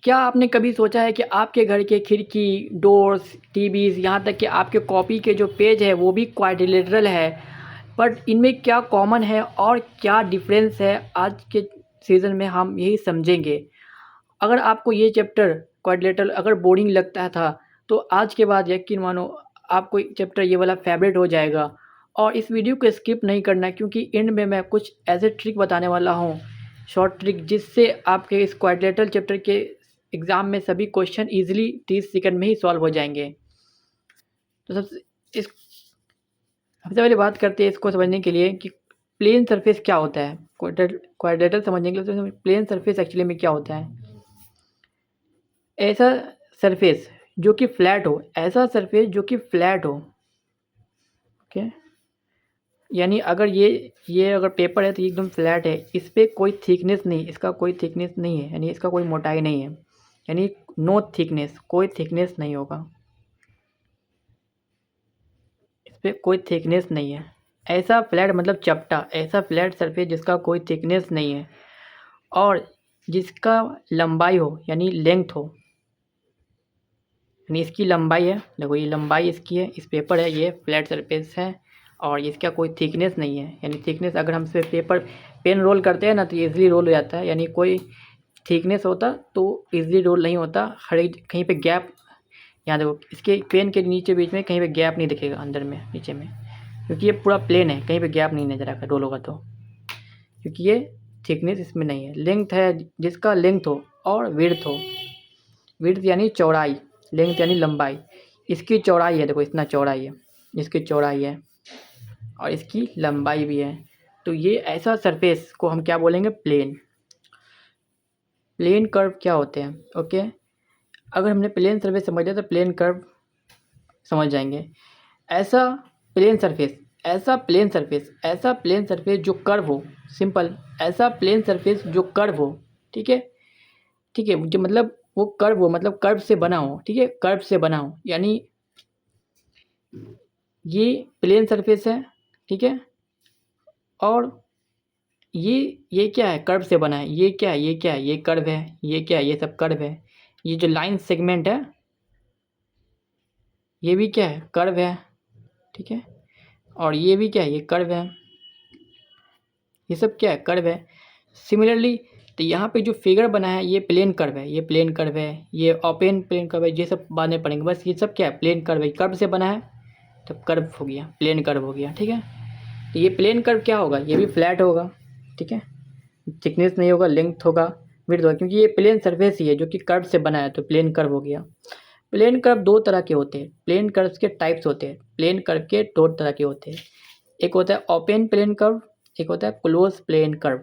क्या आपने कभी सोचा है कि आपके घर के खिड़की, डोर्स, टीवीज़ यहाँ तक कि आपके कॉपी के जो पेज है वो भी क्वाड्रिलेटरल है, बट इनमें क्या कॉमन है और क्या डिफरेंस है आज के सीज़न में हम यही समझेंगे। अगर आपको ये चैप्टर क्वाड्रिलेटरल अगर बोरिंग लगता था तो आज के बाद यकीन मानो आपको चैप्टर ये वाला फेवरेट हो जाएगा। और इस वीडियो को स्किप नहीं करना क्योंकि एंड में मैं कुछ ऐसे ट्रिक बताने वाला हूँ, शॉर्ट ट्रिक, जिससे आपके इस क्वाड्रिलेटरल चैप्टर के एग्ज़ाम में सभी क्वेश्चन ईजिली 30 सेकंड में ही सॉल्व हो जाएंगे। तो सबसे पहले बात करते हैं इसको समझने के लिए कि प्लेन सरफेस क्या होता है। क्वाड्रिलेटरल समझने के लिए तो प्लेन सरफेस एक्चुअली में क्या होता है। ऐसा सरफेस जो कि फ्लैट हो, ऐसा सरफेस जो कि फ्लैट हो, ओके। यानी अगर ये अगर पेपर है तो ये एकदम फ्लैट है, इस पर कोई थिकनेस नहीं, इसका कोई थिकनेस नहीं है, यानी इसका कोई मोटाई नहीं है, यानी नो थिकनेस, कोई थिकनेस नहीं होगा, इस पर कोई थिकनेस नहीं है। ऐसा फ्लैट मतलब चपटा, ऐसा फ्लैट सरफेस जिसका कोई थिकनेस नहीं है और जिसका लंबाई हो यानी लेंथ हो, यानी इसकी लंबाई है, देखो ये लंबाई इसकी है, इस पेपर है, ये फ्लैट सरफेस है और इसका कोई थिकनेस नहीं है। यानी थिकनेस अगर हम इस पर पेपर पेन रोल करते हैं ना तो ईजिली रोल हो जाता है, यानी कोई थिकनेस होता तो ईजिली रोल नहीं होता। हर एक कहीं पे गैप, यहाँ देखो इसके पेन के नीचे बीच में कहीं पे गैप नहीं दिखेगा अंदर में नीचे में, क्योंकि ये पूरा प्लेन है, कहीं पे गैप नहीं नजर आएगा रोल होगा तो, क्योंकि ये थिकनेस इसमें नहीं है। लेंथ है जिसका लेंथ हो और विड्थ हो, विड्थ यानी चौड़ाई, लेंथ यानी लंबाई, इसकी चौड़ाई है, देखो इतना चौड़ाई है, इसकी चौड़ाई है और इसकी लंबाई भी है, तो ये ऐसा सरफेस को हम क्या बोलेंगे, प्लेन। प्लेन कर्व क्या होते हैं, ओके। अगर हमने प्लेन सरफेस समझ लिया तो प्लेन कर्व समझ जाएंगे। ऐसा प्लेन सरफेस, ऐसा प्लेन सरफेस, ऐसा प्लेन सरफेस जो कर्व हो, सिंपल, ऐसा प्लेन सरफेस जो कर्व हो, ठीक है, ठीक है, जो मतलब वो कर्व हो, मतलब कर्व से बना हो, ठीक है, कर्व से बना हो, यानी ये प्लेन सरफेस है, ठीक है, और ये क्या है, कर्व से बना है, ये क्या है, ये क्या है, ये कर्व है, ये क्या है, ये सब कर्व है। ये जो लाइन सेगमेंट है ये भी क्या है, कर्व है, ठीक है, और ये भी क्या है, ये कर्व है, ये सब क्या है, कर्व है। सिमिलरली तो यहाँ पे जो फिगर बना है ये प्लेन कर्व है, ये प्लेन कर्व है, ये ओपन प्लेन कर्व है, ये सब बाद में पढ़ेंगे, बस ये सब क्या है, प्लेन कर्व है, कर्व से बना है तो कर्व हो गया, प्लेन कर्व हो गया, ठीक है। तो ये प्लेन कर्व क्या होगा, ये भी फ्लैट होगा, ठीक है, थिकनेस नहीं होगा, लेंथ होगा, विड्थ होगा, क्योंकि ये प्लेन सरफेस ही है जो कि कर्व से बना है तो प्लेन कर्व हो गया। प्लेन कर्व दो तरह के होते हैं, प्लेन कर्व के टाइप्स होते हैं, प्लेन कर्व के दो तरह के होते हैं, एक होता है ओपन प्लेन कर्व, एक होता है क्लोज प्लेन कर्व।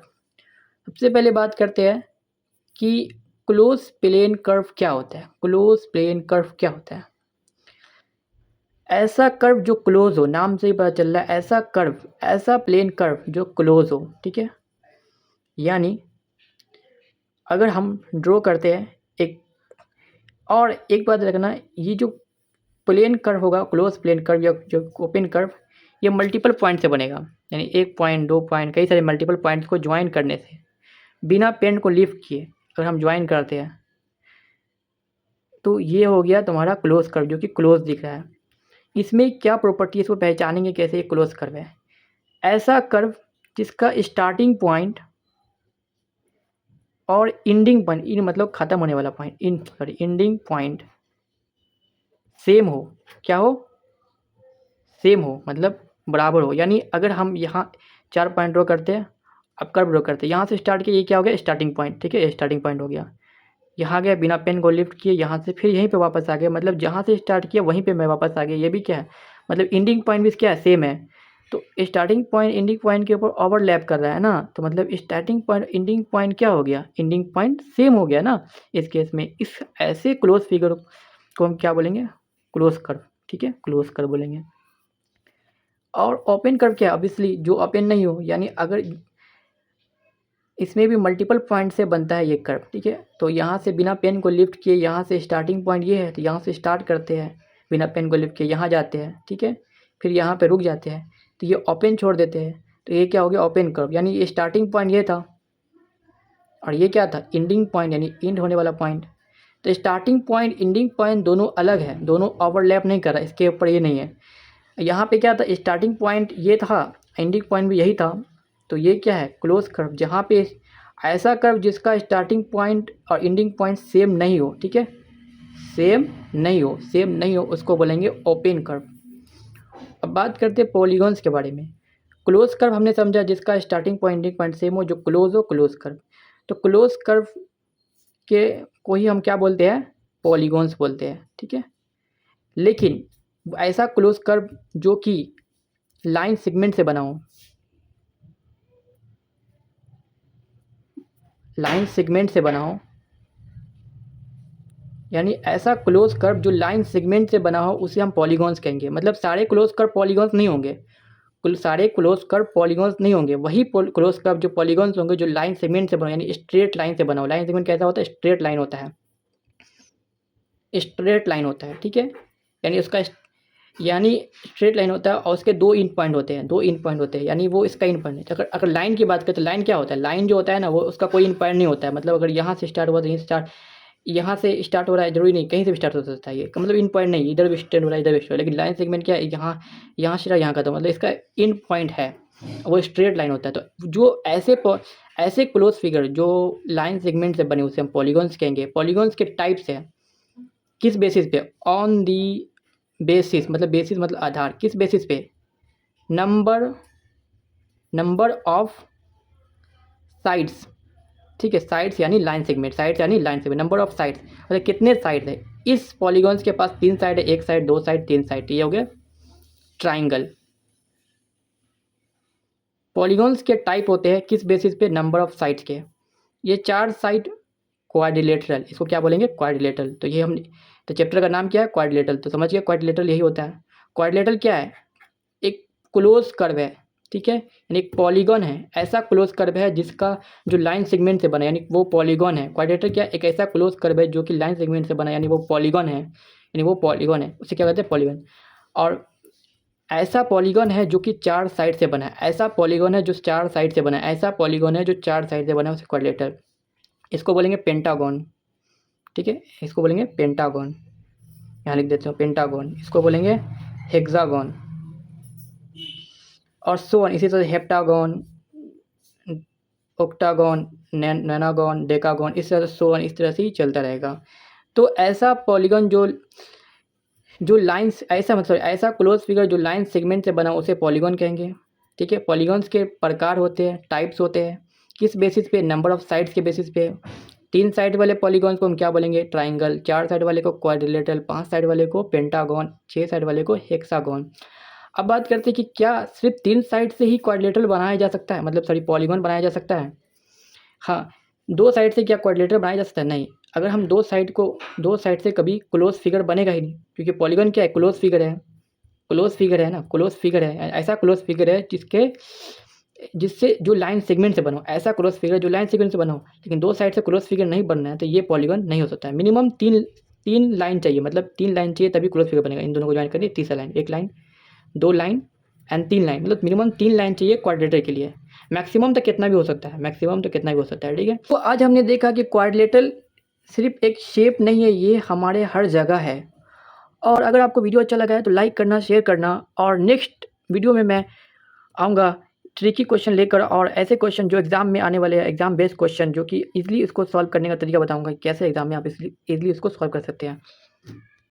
सबसे पहले बात करते हैं कि क्लोज प्लेन कर्व क्या होता है। क्लोज प्लेन कर्व क्या होता है, ऐसा कर्व जो क्लोज हो, नाम से ही पता चल रहा है, ऐसा कर्व, ऐसा प्लेन कर्व जो क्लोज हो, ठीक है। यानी अगर हम ड्रॉ करते हैं एक, और एक बात रखना, ये जो प्लेन कर्व होगा, क्लोज प्लेन कर्व या जो ओपन कर्व, ये मल्टीपल पॉइंट से बनेगा, यानी एक पॉइंट, दो पॉइंट, कई सारे मल्टीपल पॉइंट्स को ज्वाइन करने से, बिना पेन को लिफ्ट किए अगर हम ज्वाइन करते हैं तो ये हो गया तुम्हारा क्लोज कर्व जो कि क्लोज दिख रहा है। इसमें क्या प्रॉपर्टी है, इसको पहचानेंगे कैसे ये क्लोज कर्व है। ऐसा कर्व जिसका स्टार्टिंग पॉइंट और एंडिंग पॉइंट, इन मतलब ख़त्म होने वाला पॉइंट, एंडिंग पॉइंट सेम हो, क्या हो, सेम हो, मतलब बराबर हो। यानी अगर हम यहाँ 4 पॉइंट ड्रॉ करते हैं, अब कर्व ड्रॉ करते हैं, यहाँ से स्टार्ट किया, ये क्या हो गया, स्टार्टिंग पॉइंट, ठीक है, स्टार्टिंग पॉइंट हो गया, यहाँ गया, बिना पेन को लिफ्ट किए, यहाँ से फिर यहीं पे वापस आ गया, मतलब जहाँ से स्टार्ट किया वहीं पे मैं वापस आ गया, ये भी क्या है, मतलब एंडिंग पॉइंट भी क्या है, सेम है। तो स्टार्टिंग पॉइंट एंडिंग पॉइंट के ऊपर ओवरलैप कर रहा है ना, तो मतलब स्टार्टिंग पॉइंट एंडिंग पॉइंट क्या हो गया, एंडिंग पॉइंट सेम हो गया ना इस केस में। इस ऐसे क्लोज फिगर को हम क्या बोलेंगे, क्लोज कर्व, ठीक है, क्लोज कर्व बोलेंगे। और ओपन कर्व क्या है, ऑब्वियसली जो ओपन नहीं हो, यानी अगर इसमें भी मल्टीपल पॉइंट से बनता है ये कर्व, ठीक है। तो यहाँ से बिना पेन को लिफ्ट किए, यहाँ से स्टार्टिंग पॉइंट ये है तो यहाँ से स्टार्ट करते हैं, बिना पेन को लिफ्ट किए यहाँ जाते हैं, ठीक है, फिर यहाँ पे रुक जाते हैं, तो ये ओपन छोड़ देते हैं, तो ये क्या हो गया, ओपन कर्व। यानी ये स्टार्टिंग पॉइंट ये था और ये क्या था, एंडिंग पॉइंट, यानी एंड होने वाला पॉइंट। तो स्टार्टिंग पॉइंट एंडिंग पॉइंट दोनों अलग है, दोनों ओवरलैप नहीं कर रहा, इसके ऊपर ये नहीं है। यहाँ पे क्या था, स्टार्टिंग पॉइंट ये था, एंडिंग पॉइंट भी यही था, तो ये क्या है, क्लोज कर्व। जहाँ पे ऐसा कर्व जिसका स्टार्टिंग पॉइंट और एंडिंग पॉइंट सेम नहीं हो, ठीक है, सेम नहीं हो उसको बोलेंगे ओपन कर्व। अब बात करते हैं पॉलीगॉन्स के बारे में। क्लोज कर्व हमने समझा जिसका starting point ending point same हो, जो क्लोज हो, क्लोज कर्व। तो क्लोज कर्व के को ही हम क्या बोलते हैं, पॉलीगॉन्स बोलते हैं, ठीक है। लेकिन ऐसा क्लोज कर्व जो कि लाइन सेगमेंट से बना हो, लाइन सेगमेंट से बना हो, यानी ऐसा क्लोज कर्व जो लाइन सेगमेंट से बना हो उसे हम पॉलीगॉन्स कहेंगे। मतलब सारे क्लोज कर्व पॉलीगॉन्स नहीं होंगे, कुल सारे क्लोज कर्व पॉलीगॉन्स नहीं होंगे, वही क्लोज कर्व जो पॉलीगॉन्स होंगे जो लाइन सेगमेंट से बना, यानी स्ट्रेट लाइन से बना हो। लाइन सेगमेंट कैसा होता है, स्ट्रेट लाइन होता है, स्ट्रेट लाइन होता है, ठीक है। यानी उसका यानी स्ट्रेट लाइन होता है और उसके दो इन पॉइंट होते हैं, दो इन पॉइंट होते हैं, यानी वो इसका इन पॉइंट है। अगर लाइन की बात करें तो लाइन क्या होता है, लाइन जो होता है ना वो उसका कोई इन पॉइंट नहीं होता है। मतलब अगर यहाँ से स्टार्ट हुआ तो यहाँ से स्टार्ट हो रहा है, जरूरी नहीं कहीं से भी स्टार्ट हो सकता है, ये मतलब इन पॉइंट नहीं, इधर भी स्टार्ट हो रहा है इधर भी स्टार्ट। लेकिन लाइन सेगमेंट क्या है, यहाँ से यहाँ का, तो मतलब इसका इन पॉइंट है, वो स्ट्रेट लाइन होता है। तो जो ऐसे क्लोज फिगर जो लाइन सेगमेंट से बने उसे हम पॉलीगॉन्स कहेंगे। पॉलीगॉन्स के टाइप्स है, किस बेसिस पे, ऑन दी बेसिस, मतलब बेसिस मतलब आधार, किस बेसिस पे, नंबर ऑफ साइड्स, ठीक है। साइड्स यानी लाइन सेगमेंट, साइड्स यानी line segment, number of sides मतलब कितने साइड है। इस पॉलीगॉन्स के पास 3 साइड है, 1 साइड, 2 साइड, 3 साइड, ये हो गया ट्राइंगल। पॉलीगॉन्स के टाइप होते हैं किस बेसिस पे, नंबर ऑफ साइड्स के। ये 4 साइड क्वाड्रिलेटरल, इसको क्या बोलेंगे, क्वाड्रिलेटरल। तो ये हम, तो चैप्टर का नाम क्या है, क्वाड्रिलेटरल। तो समझ गया क्वाड्रिलेटरल यही होता है। क्वाड्रिलेटरल क्या है, एक क्लोज कर्व है, ठीक है, यानी एक पॉलीगॉन है, ऐसा क्लोज कर्व है जिसका जो लाइन सेगमेंट से बना, यानी वो पॉलीगॉन है। क्वाड्रिलेटरल क्या है, एक ऐसा क्लोज कर्व है जो कि लाइन सेगमेंट से बना, यानी वो पॉलीगॉन है, यानी वो पॉलीगॉन है, उसे क्या कहते हैं, पॉलीगॉन। और ऐसा पॉलीगॉन है जो कि 4 साइड से बना है, ऐसा पॉलीगॉन है जो 4 साइड से बना है, ऐसा पॉलीगॉन है जो 4 साइड से बना है, उसे क्वाड्रिलेटरल। इसको बोलेंगे पेंटागॉन, ठीक है, इसको बोलेंगे पेंटागॉन, यहाँ लिख देते हो पेंटागॉन। इसको बोलेंगे हेक्सागॉन और सो ऑन, इसी तरह हेप्टागॉन, ऑक्टागॉन, नैनागॉन, डेकागॉन, इस तरह से सो ऑन, इस तरह से ही चलता रहेगा। तो ऐसा पॉलीगॉन जो लाइंस, ऐसा मतलब ऐसा क्लोज फिगर जो लाइन सेगमेंट से बना उसे पॉलीगॉन कहेंगे, ठीक है। पॉलीगॉन्स के प्रकार होते हैं, टाइप्स होते हैं, किस बेसिस पे, नंबर ऑफ साइड्स के बेसिस पे। 3 साइड वाले पॉलीगॉन्स को हम क्या बोलेंगे, ट्राइंगल। 4 साइड वाले को क्वाड्रिलेटरल। 5 साइड वाले को पेंटागॉन। 6 साइड वाले को हेक्सागॉन। अब बात करते हैं कि क्या सिर्फ 3 साइड से ही क्वाड्रिलेटरल बनाया जा सकता है, मतलब सॉरी पॉलीगॉन बनाया जा सकता है। हाँ, 2 साइड से क्या क्वाड्रिलेटरल बनाया जा सकता है, नहीं। अगर हम 2 साइड से कभी क्लोज फिगर बनेगा ही नहीं, क्योंकि पॉलीगॉन क्या है, क्लोज फिगर है, क्लोज फिगर है ना, क्लोज फिगर है, ऐसा क्लोज फिगर है जिससे जो लाइन सेगमेंट से बनो, ऐसा क्लोज फिगर जो लाइन सेगमेंट से बनो। लेकिन 2 साइड से क्लोज फिगर नहीं बनना है तो ये पॉलीगॉन नहीं हो सकता है। मिनिमम 3 लाइन चाहिए, मतलब 3 लाइन चाहिए तभी क्लोज फिगर बनेगा। इन दोनों को ज्वाइन करिए, तीसरा line, 1 line, 2 line and 3 line, मतलब मिनिमम 3 लाइन चाहिए क्वाड्रिलेटरल के लिए। मैक्सिमम तो कितना भी हो सकता है, मैक्सिमम तो कितना भी हो सकता है, ठीक है। तो आज हमने देखा कि क्वाड्रिलेटरल सिर्फ एक शेप नहीं है, ये हमारे हर जगह है। और अगर आपको वीडियो अच्छा लगा है तो लाइक करना, शेयर करना, और नेक्स्ट वीडियो में मैं आऊँगा ट्रिकी क्वेश्चन लेकर, और ऐसे क्वेश्चन जो एग्ज़ाम में आने वाले हैं, एग्ज़ाम बेस्ड क्वेश्चन जो कि इजीली इसको सॉल्व करने का तरीका बताऊँगा, कैसे एग्ज़ाम में आप इजीली इसको सॉल्व कर सकते हैं।